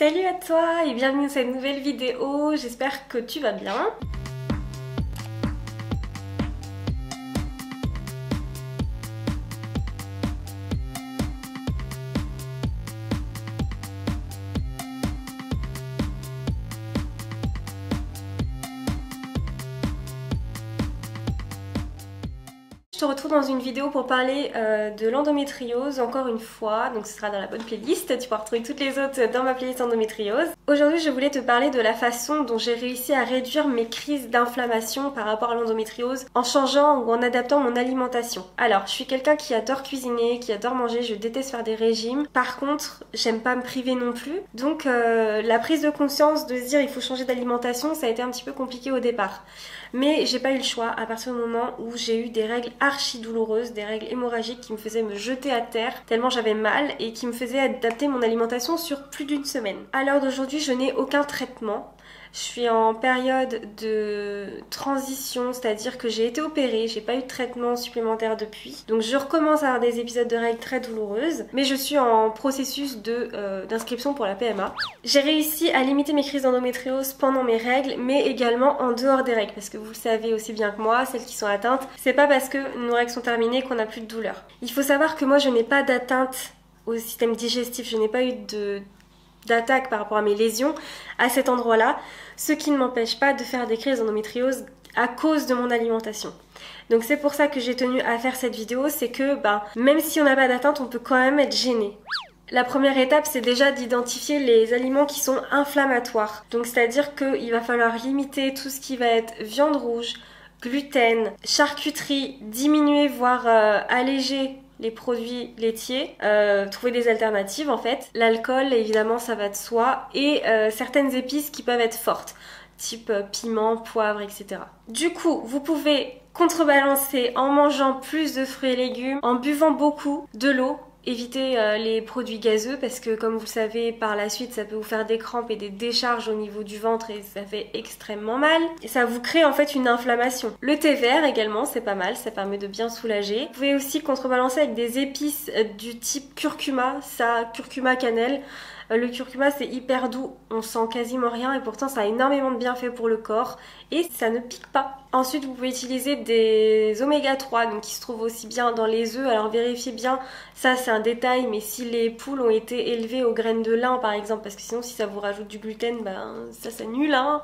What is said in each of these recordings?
Salut à toi et bienvenue dans cette nouvelle vidéo, j'espère que tu vas bien. Je te retrouve dans une vidéo pour parler de l'endométriose encore une fois, donc ce sera dans la bonne playlist, tu pourras retrouver toutes les autres dans ma playlist endométriose. Aujourd'hui je voulais te parler de la façon dont j'ai réussi à réduire mes crises d'inflammation par rapport à l'endométriose en changeant ou en adaptant mon alimentation. Alors je suis quelqu'un qui adore cuisiner, qui adore manger, je déteste faire des régimes, par contre j'aime pas me priver non plus, donc la prise de conscience de se dire il faut changer d'alimentation, ça a été un petit peu compliqué au départ. Mais j'ai pas eu le choix à partir du moment où j'ai eu des règles archi douloureuses, des règles hémorragiques qui me faisaient me jeter à terre tellement j'avais mal et qui me faisaient adapter mon alimentation sur plus d'une semaine. À l'heure d'aujourd'hui, je n'ai aucun traitement. Je suis en période de transition, c'est-à-dire que j'ai été opérée, j'ai pas eu de traitement supplémentaire depuis. Donc je recommence à avoir des épisodes de règles très douloureuses, mais je suis en processus d'inscription pour la PMA. J'ai réussi à limiter mes crises d'endométriose pendant mes règles, mais également en dehors des règles, parce que vous le savez aussi bien que moi, celles qui sont atteintes, c'est pas parce que nos règles sont terminées qu'on n'a plus de douleur. Il faut savoir que moi je n'ai pas d'atteinte au système digestif, je n'ai pas eu d'attaque par rapport à mes lésions à cet endroit-là, ce qui ne m'empêche pas de faire des crises d'endométriose à cause de mon alimentation. Donc c'est pour ça que j'ai tenu à faire cette vidéo, c'est que même si on n'a pas d'atteinte, on peut quand même être gêné. La première étape, c'est déjà d'identifier les aliments qui sont inflammatoires. Donc c'est-à-dire qu'il va falloir limiter tout ce qui va être viande rouge, gluten, charcuterie, diminuer voire alléger les produits laitiers, trouver des alternatives en fait. L'alcool, évidemment, ça va de soi, et certaines épices qui peuvent être fortes, type piment, poivre, etc. Du coup, vous pouvez contrebalancer en mangeant plus de fruits et légumes, en buvant beaucoup de l'eau. Évitez les produits gazeux parce que comme vous le savez par la suite ça peut vous faire des crampes et des décharges au niveau du ventre et ça fait extrêmement mal. Et ça vous crée en fait une inflammation. Le thé vert également c'est pas mal, ça permet de bien soulager. Vous pouvez aussi contrebalancer avec des épices du type curcuma, curcuma cannelle. Le curcuma c'est hyper doux, on sent quasiment rien et pourtant ça a énormément de bienfaits pour le corps et ça ne pique pas. Ensuite vous pouvez utiliser des oméga 3 donc qui se trouvent aussi bien dans les œufs, alors vérifiez bien, ça c'est un détail, mais si les poules ont été élevées aux graines de lin par exemple, parce que sinon si ça vous rajoute du gluten, ça c'est nul hein.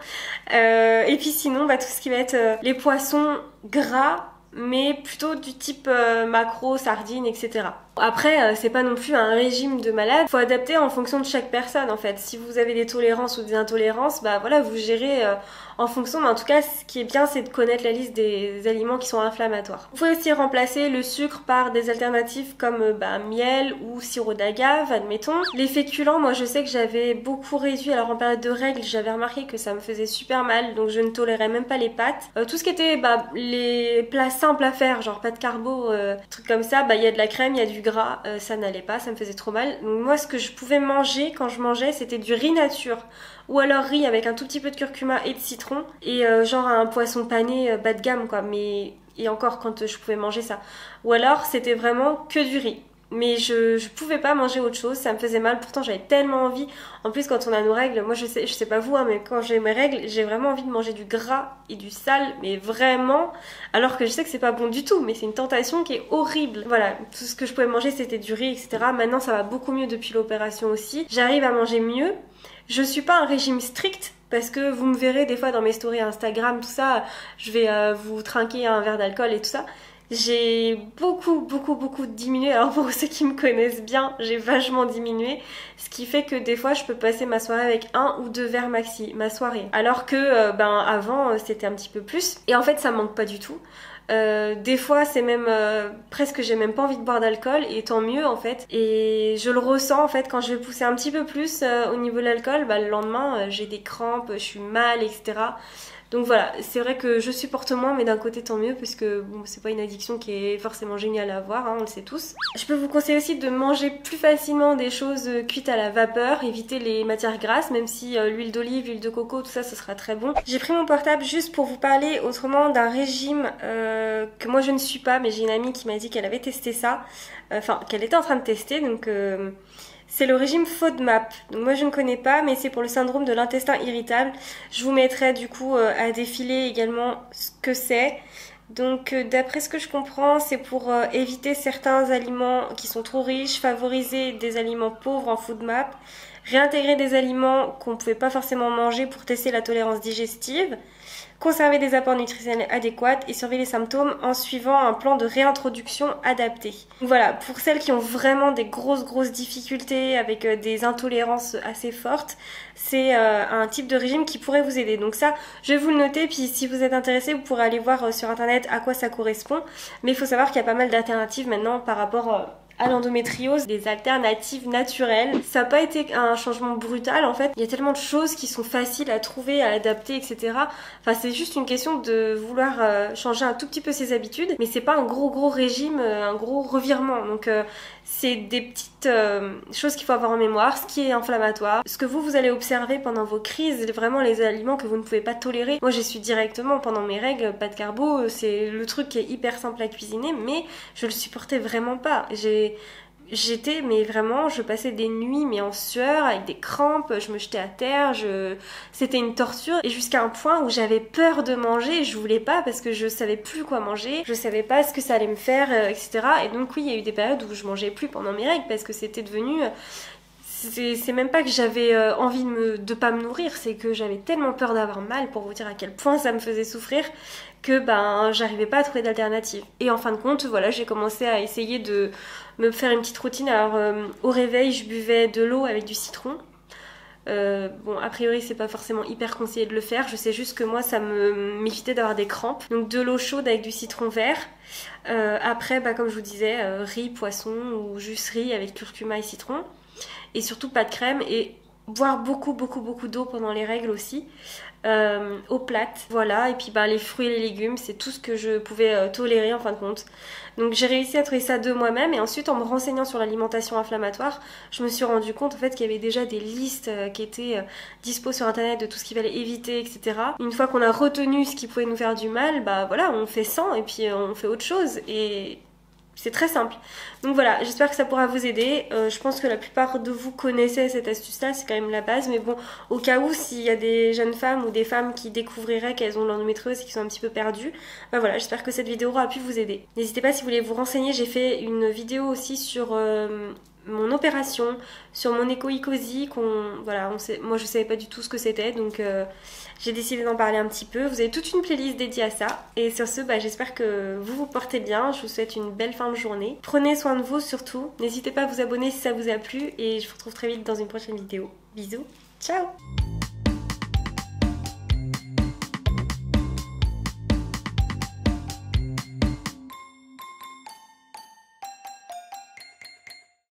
Et puis sinon tout ce qui va être les poissons gras, mais plutôt du type maquereau, sardines, etc. Après, c'est pas non plus un régime de malade, faut adapter en fonction de chaque personne en fait. Si vous avez des tolérances ou des intolérances, voilà, vous gérez en fonction, mais en tout cas, ce qui est bien, c'est de connaître la liste des aliments qui sont inflammatoires. Vous pouvez aussi remplacer le sucre par des alternatives comme miel ou sirop d'agave, admettons. Les féculents, moi je sais que j'avais beaucoup réduit, alors en période de règles, j'avais remarqué que ça me faisait super mal, donc je ne tolérais même pas les pâtes. Tout ce qui était les plats simples à faire, genre pâtes carbo, trucs comme ça, il y a de la crème, il y a du gras, ça n'allait pas, ça me faisait trop mal. Donc moi ce que je pouvais manger quand je mangeais c'était du riz nature ou alors riz avec un tout petit peu de curcuma et de citron et genre un poisson pané bas de gamme quoi, mais et encore quand je pouvais manger ça. Ou alors c'était vraiment que du riz. Mais je pouvais pas manger autre chose, ça me faisait mal, pourtant j'avais tellement envie. En plus quand on a nos règles, moi je sais pas vous mais quand j'ai mes règles, j'ai vraiment envie de manger du gras et du sale, mais vraiment, alors que je sais que c'est pas bon du tout, mais c'est une tentation qui est horrible. Voilà, tout ce que je pouvais manger c'était du riz, etc. Maintenant ça va beaucoup mieux depuis l'opération aussi, j'arrive à manger mieux. Je suis pas un régime strict, parce que vous me verrez des fois dans mes stories Instagram, tout ça, je vais vous trinquer un verre d'alcool et tout ça. J'ai beaucoup diminué, alors pour ceux qui me connaissent bien, j'ai vachement diminué, ce qui fait que des fois je peux passer ma soirée avec 1 ou 2 verres maxi, ma soirée, alors que avant c'était un petit peu plus, et en fait ça me manque pas du tout. Des fois c'est même presque j'ai même pas envie de boire d'alcool et tant mieux en fait, et je le ressens en fait quand je vais pousser un petit peu plus au niveau de l'alcool, le lendemain j'ai des crampes, je suis mal, etc. Donc voilà, c'est vrai que je supporte moins, mais d'un côté tant mieux, parce que bon, c'est pas une addiction qui est forcément géniale à avoir, hein, on le sait tous. Je peux vous conseiller aussi de manger plus facilement des choses cuites à la vapeur, éviter les matières grasses, même si l'huile d'olive, l'huile de coco, tout ça, ce sera très bon. J'ai pris mon portable juste pour vous parler autrement d'un régime que moi je ne suis pas, mais j'ai une amie qui m'a dit qu'elle avait testé ça, qu'elle était en train de tester, donc C'est le régime FODMAP. Donc moi je ne connais pas, mais c'est pour le syndrome de l'intestin irritable. Je vous mettrai du coup à défiler également ce que c'est. Donc d'après ce que je comprends, c'est pour éviter certains aliments qui sont trop riches, favoriser des aliments pauvres en FODMAP, réintégrer des aliments qu'on ne pouvait pas forcément manger pour tester la tolérance digestive, conserver des apports nutritionnels adéquats et surveiller les symptômes en suivant un plan de réintroduction adapté. Donc voilà, pour celles qui ont vraiment des grosses difficultés avec des intolérances assez fortes, c'est un type de régime qui pourrait vous aider. Donc ça, je vais vous le noter, puis si vous êtes intéressé, vous pourrez aller voir sur internet à quoi ça correspond. Mais il faut savoir qu'il y a pas mal d'alternatives maintenant par rapport à l'endométriose, des alternatives naturelles. Ça n'a pas été un changement brutal en fait. Il y a tellement de choses qui sont faciles à trouver, à adapter, etc. Enfin, c'est juste une question de vouloir changer un tout petit peu ses habitudes, mais c'est pas un gros régime, un gros revirement. Donc c'est des petites choses qu'il faut avoir en mémoire, ce qui est inflammatoire, ce que vous allez observer pendant vos crises, vraiment les aliments que vous ne pouvez pas tolérer. Moi j'essuie directement pendant mes règles, pas de carbo, c'est le truc qui est hyper simple à cuisiner, mais je le supportais vraiment pas. J'étais, mais vraiment, je passais des nuits mais en sueur, avec des crampes, je me jetais à terre, c'était une torture. Et jusqu'à un point où j'avais peur de manger, je voulais pas parce que je savais plus quoi manger, je savais pas ce que ça allait me faire, etc. Et donc oui, il y a eu des périodes où je mangeais plus pendant mes règles parce que c'était devenu... C'est même pas que j'avais envie de pas me nourrir, c'est que j'avais tellement peur d'avoir mal, pour vous dire à quel point ça me faisait souffrir, que ben j'arrivais pas à trouver d'alternative. Et en fin de compte, voilà, j'ai commencé à essayer de me faire une petite routine. Alors au réveil, je buvais de l'eau avec du citron. Bon, a priori, c'est pas forcément hyper conseillé de le faire. Je sais juste que moi, ça m'évitait d'avoir des crampes. Donc de l'eau chaude avec du citron vert. Après, bah, comme je vous disais, riz, poisson ou juste riz avec curcuma et citron. Et surtout pas de crème et boire beaucoup d'eau pendant les règles aussi, eau plate, voilà. Et puis bah, les fruits et les légumes, c'est tout ce que je pouvais tolérer en fin de compte. Donc j'ai réussi à trouver ça de moi-même et ensuite en me renseignant sur l'alimentation inflammatoire, je me suis rendu compte en fait qu'il y avait déjà des listes qui étaient dispo sur internet de tout ce qu'il fallait éviter, etc. Une fois qu'on a retenu ce qui pouvait nous faire du mal, bah voilà, on fait sans et puis on fait autre chose et... c'est très simple. Donc voilà, j'espère que ça pourra vous aider. Je pense que la plupart de vous connaissez cette astuce-là, c'est quand même la base. Mais bon, au cas où, s'il y a des jeunes femmes ou des femmes qui découvriraient qu'elles ont l'endométriose et qui sont un petit peu perdues, bah voilà, j'espère que cette vidéo aura pu vous aider. N'hésitez pas si vous voulez vous renseigner, j'ai fait une vidéo aussi sur... mon opération, sur mon écho-icosie, voilà, moi je savais pas du tout ce que c'était, donc j'ai décidé d'en parler un petit peu. Vous avez toute une playlist dédiée à ça. Et sur ce, bah, j'espère que vous vous portez bien. Je vous souhaite une belle fin de journée. Prenez soin de vous surtout. N'hésitez pas à vous abonner si ça vous a plu. Et je vous retrouve très vite dans une prochaine vidéo. Bisous, ciao!